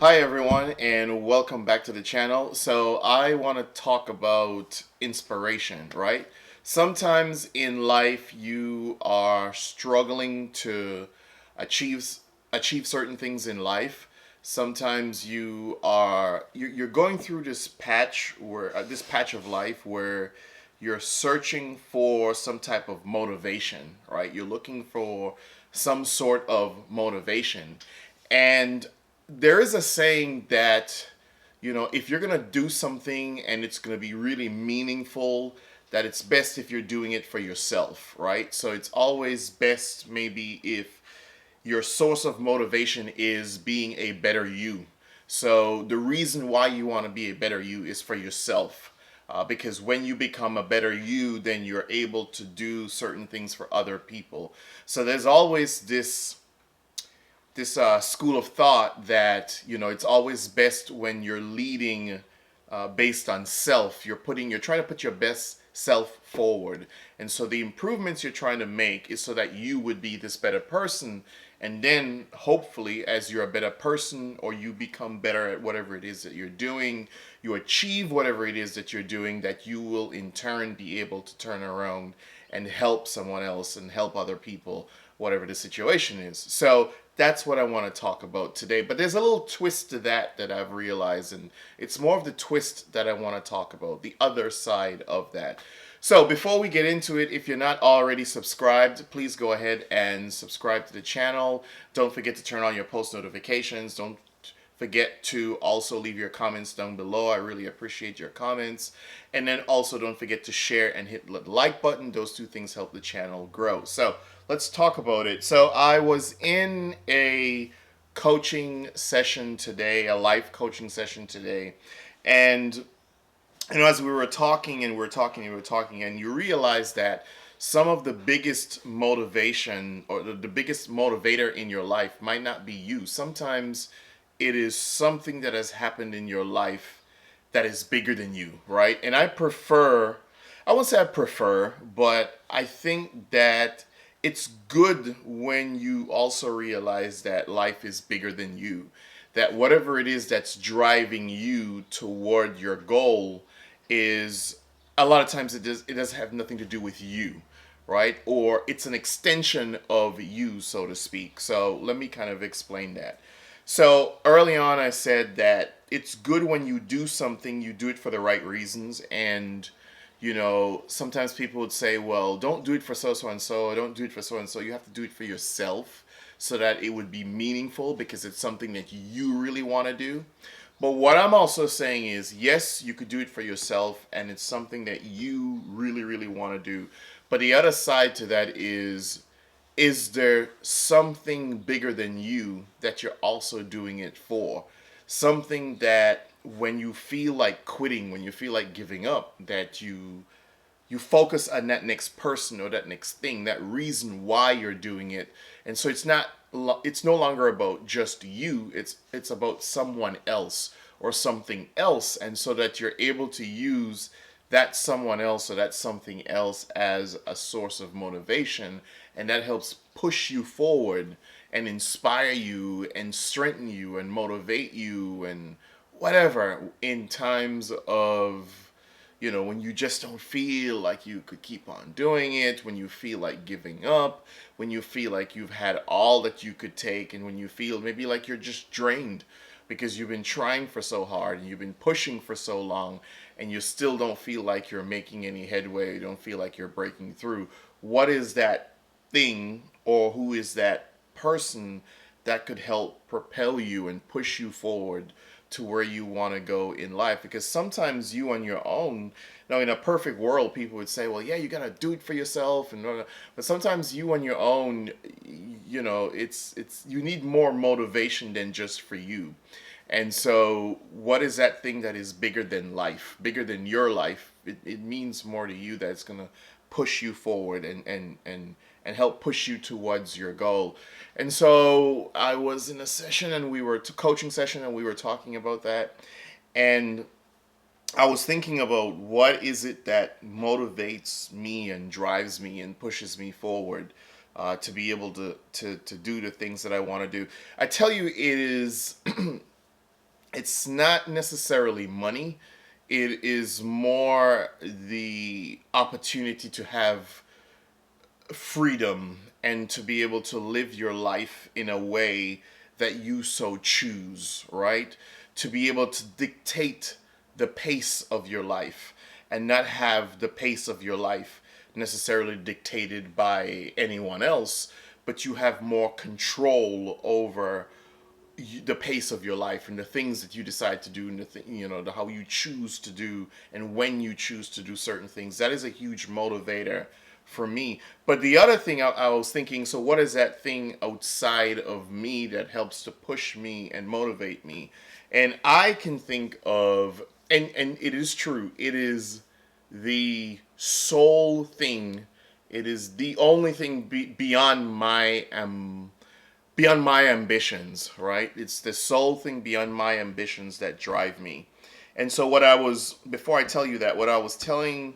Hi everyone and welcome back to the channel. So I want to talk about inspiration, right? Sometimes in life you are struggling to achieve achieve certain things in life. Sometimes you're going through this patch of life where you're searching for some type of motivation, right? You're looking for some sort of motivation. And there is a saying that, if you're going to do something and it's going to be really meaningful, that it's best if you're doing it for yourself, right? So it's always best maybe if your source of motivation is being a better you. So the reason why you want to be a better you is for yourself. Because when you become a better you, then you're able to do certain things for other people. So there's always this school of thought that it's always best when you're leading based on self. You're trying to put your best self forward, and so the improvements you're trying to make is so that you would be this better person, and then hopefully as you're a better person or you become better at whatever it is that you're doing, you achieve whatever it is that you're doing, that you will in turn be able to turn around and help someone else and help other people, whatever the situation is. So that's what I want to talk about today. But there's a little twist to that I've realized, and it's more of the twist that I want to talk about, the other side of that. So before we get into it, if you're not already subscribed, please go ahead and subscribe to the channel. Don't forget to turn on your post notifications. Don't forget to also leave your comments down below. I really appreciate your comments. And then also don't forget to share and hit the like button. Those two things help the channel grow. So let's talk about it. So I was in a coaching session today, a life coaching session today. And as we were talking and we were talking and we were talking, and you realize that some of the biggest motivation or the biggest motivator in your life might not be you. Sometimes it is something that has happened in your life that is bigger than you, right? And I won't say I prefer, but I think that it's good when you also realize that life is bigger than you, that whatever it is that's driving you toward your goal is a lot of times it does have nothing to do with you, right? Or it's an extension of you, so to speak. So let me kind of explain that. So early on, I said that it's good when you do something, you do it for the right reasons. And, sometimes people would say, well, don't do it for so and so, or don't do it for so and so. You have to do it for yourself so that it would be meaningful because it's something that you really want to do. But what I'm also saying is, yes, you could do it for yourself and it's something that you really, really want to do. But the other side to that is there something bigger than you that you're also doing it for? Something that when you feel like quitting, when you feel like giving up, that you focus on that next person or that next thing, that reason why you're doing it. And so it's no longer about just you, it's about someone else or something else, and so that you're able to use that someone else or that something else as a source of motivation, and that helps push you forward and inspire you and strengthen you and motivate you and whatever in times of when you just don't feel like you could keep on doing it, when you feel like giving up, when you feel like you've had all that you could take, and when you feel maybe like you're just drained because you've been trying for so hard and you've been pushing for so long and you still don't feel like you're making any headway, you don't feel like you're breaking through. What is that thing, or who is that person that could help propel you and push you forward to where you want to go in life? Because sometimes you on your own, in a perfect world, people would say, well, yeah, you got to do it for yourself, and but sometimes you on your own, it's you need more motivation than just for you. And so what is that thing that is bigger than life, bigger than your life? It means more to you, that's going to push you forward and help push you towards your goal. And so I was in a session and we were coaching session and we were talking about that. And I was thinking about what is it that motivates me and drives me and pushes me forward to be able to do the things that I want to do. I tell you, it is it's not necessarily money. It is more the opportunity to have freedom and to be able to live your life in a way that you so choose, right? To be able to dictate the pace of your life and not have the pace of your life necessarily dictated by anyone else, but you have more control over the pace of your life and the things that you decide to do and how you choose to do and when you choose to do certain things. That is a huge motivator for me. But the other thing I was thinking, so what is that thing outside of me that helps to push me and motivate me? And I can think of, and it is true, it is the sole thing, it is the only thing beyond my ambitions, right? It's the sole thing beyond my ambitions that drive me. And so, before I tell you that, what I was telling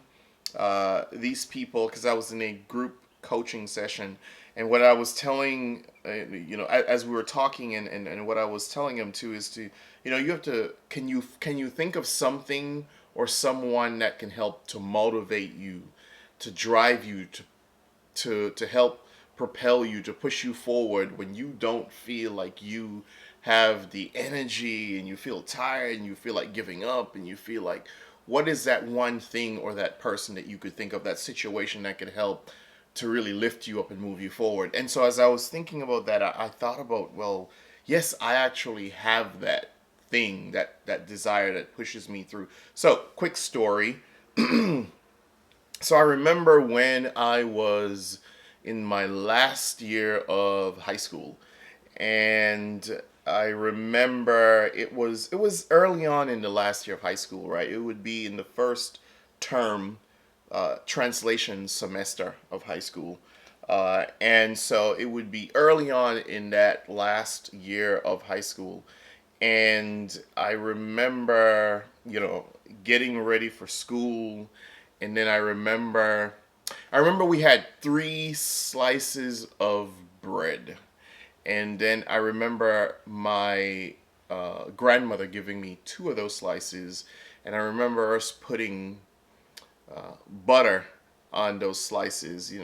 these people, because I was in a group coaching session, and what I was telling, as we were talking, and what I was telling them too is to, you have to, can you think of something or someone that can help to motivate you, to drive you, to help propel you, to push you forward when you don't feel like you have the energy and you feel tired and you feel like giving up and you feel like, what is that one thing or that person that you could think of, that situation that could help to really lift you up and move you forward? And so as I was thinking about that, I thought about, well, yes, I actually have that thing, that desire that pushes me through. So quick story. So I remember when I was in my last year of high school, and I remember it was early on in the last year of high school, right? It would be in the first term, translation semester of high school. And so it would be early on in that last year of high school. And I remember, getting ready for school. And then I remember we had 3 slices of bread. And then I remember my grandmother giving me 2 of those slices. And I remember us putting butter on those slices,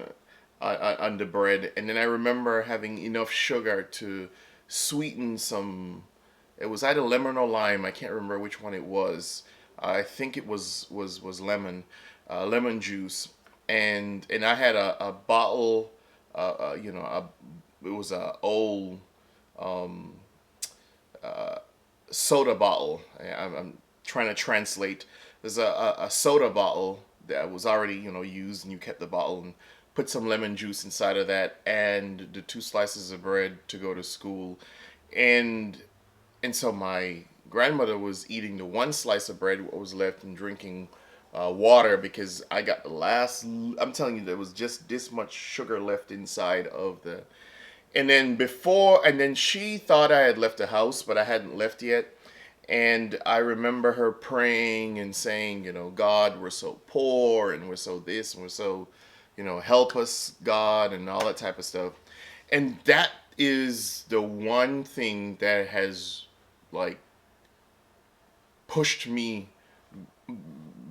on the bread. And then I remember having enough sugar to sweeten some. It was either lemon or lime. I can't remember which one it was. I think it was lemon, lemon juice. And I had a bottle. It was a old soda bottle. I'm trying to translate. There's a soda bottle that was already used, and you kept the bottle and put some lemon juice inside of that, and the 2 slices of bread to go to school, and so my grandmother was eating the 1 slice of bread what was left and drinking water because I got the last. I'm telling you, there was just this much sugar left inside of the. And then she thought I had left the house, but I hadn't left yet. And I remember her praying and saying, God, we're so poor and we're so this and we're so, help us, God, and all that type of stuff. And that is the one thing that has, like, pushed me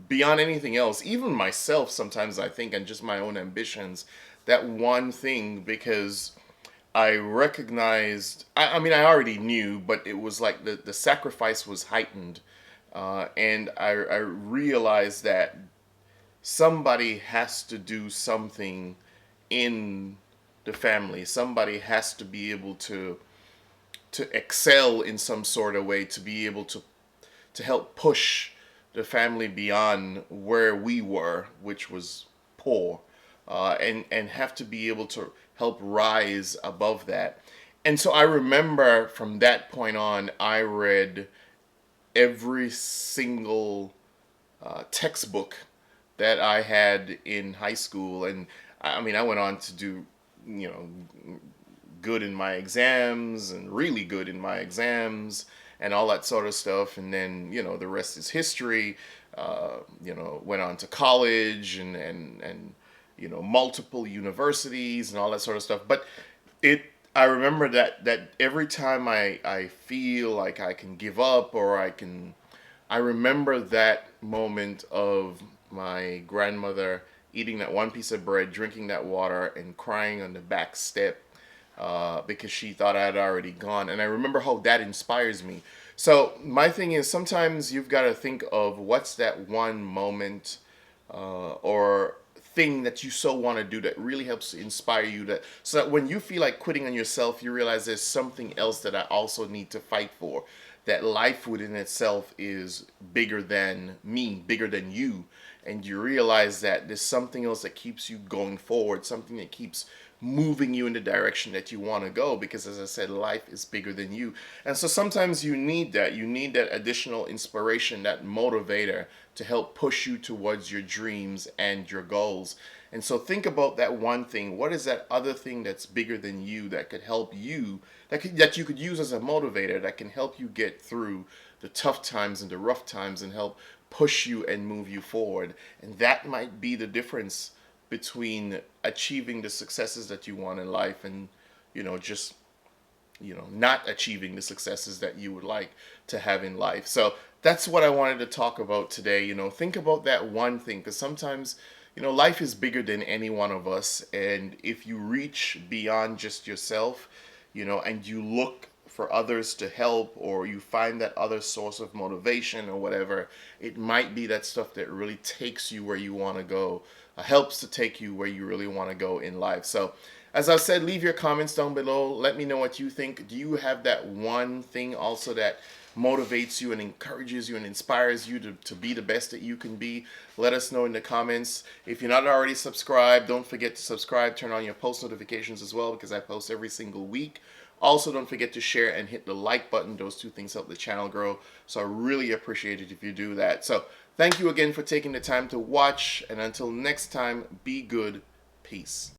beyond anything else, even myself sometimes, I think, and just my own ambitions. That one thing, because I recognized, I mean, I already knew, but it was like the sacrifice was heightened. And I realized that somebody has to do something in the family. Somebody has to be able to excel in some sort of way, to be able to help push the family beyond where we were, which was poor, and have to be able to help rise above that. And so I remember from that point on, I read every single textbook that I had in high school, and I mean, I went on to do, you know, good in my exams and really good in my exams and all that sort of stuff. And then, the rest is history. Went on to college and multiple universities and all that sort of stuff. But it I remember that every time I feel like I can give up or I remember that moment of my grandmother eating that one piece of bread, drinking that water, and crying on the back step because she thought I had already gone. And I remember how that inspires me. So my thing is sometimes you've got to think of what's that one moment or thing that you so want to do that really helps to inspire you, that so that when you feel like quitting on yourself, you realize there's something else that I also need to fight for, that life within itself is bigger than me, bigger than you, and you realize that there's something else that keeps you going forward, something that keeps moving you in the direction that you want to go, because as I said, life is bigger than you. And so sometimes you need that additional inspiration, that motivator to help push you towards your dreams and your goals. And so think about that one thing. What is that other thing that's bigger than you that could help you, that you could use as a motivator, that can help you get through the tough times and the rough times and help push you and move you forward. And that might be the difference between achieving the successes that you want in life and, just not achieving the successes that you would like to have in life. So that's what I wanted to talk about today. Think about that one thing, because sometimes, life is bigger than any one of us. And if you reach beyond just yourself, and you look for others to help, or you find that other source of motivation or whatever, it might be that stuff that really takes you where you want to go, helps to take you where you really want to go in life. So as I've said, leave your comments down below. Let me know what you think. Do you have that one thing also that motivates you and encourages you and inspires you to be the best that you can be? Let us know in the comments. If you're not already subscribed, don't forget to subscribe. Turn on your post notifications as well, because I post every single week. Also, don't forget to share and hit the like button. Those two things help the channel grow. So I really appreciate it if you do that. So thank you again for taking the time to watch. And until next time, be good. Peace.